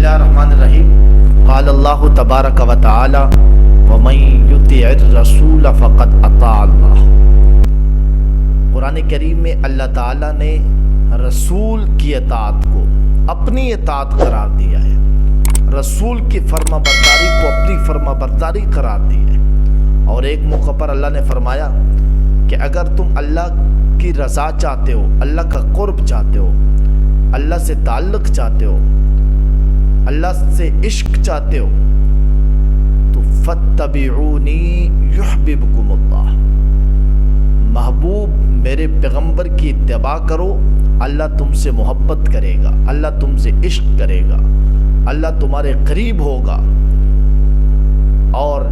اللہ الرحمن الرحیم قال اللہ تبارک و تعالی ومن یطع الرسول فقد اطاع اللہ۔ قرآن کریم میں اللہ تعالیٰ نے رسول کی اطاعت کو اپنی اطاعت قرار دیا ہے، رسول کی فرما برداری کو اپنی فرما برداری قرار دی ہے۔ اور ایک موقع پر اللہ نے فرمایا کہ اگر تم اللہ کی رضا چاہتے ہو، اللہ کا قرب چاہتے ہو، اللہ سے تعلق چاہتے ہو، اللہ سے عشق چاہتے ہو تو فاتبعونی یحببکم اللہ۔ محبوب میرے پیغمبر کی اتباع کرو، اللہ تم سے محبت کرے گا، اللہ تم سے عشق کرے گا، اللہ تمہارے قریب ہوگا، اور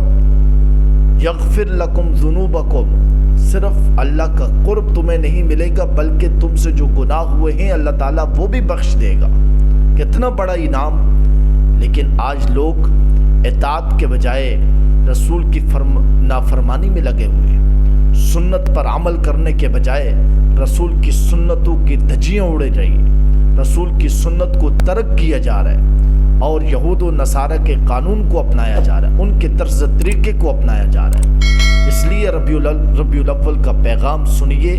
یغفر لکم ذنوبکم، صرف اللہ کا قرب تمہیں نہیں ملے گا بلکہ تم سے جو گناہ ہوئے ہیں اللہ تعالیٰ وہ بھی بخش دے گا۔ کتنا بڑا انعام! لیکن آج لوگ اطاعت کے بجائے رسول کی نافرمانی میں لگے ہوئے ہیں، سنت پر عمل کرنے کے بجائے رسول کی سنتوں کی دھجیاں اڑے رہی ہیں، رسول کی سنت کو ترک کیا جا رہا ہے اور یہود و نصارہ کے قانون کو اپنایا جا رہا ہے، ان کے طرز طریقے کو اپنایا جا رہا ہے۔ اس لیے ربیع الاول کا پیغام سنیے۔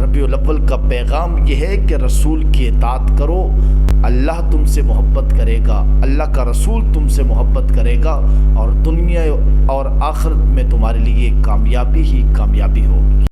ربیع الاول کا پیغام یہ ہے کہ رسول کی اطاعت کرو، اللہ تم سے محبت کرے گا، اللہ کا رسول تم سے محبت کرے گا، اور دنیا اور آخرت میں تمہارے لیے کامیابی ہی کامیابی ہوگی۔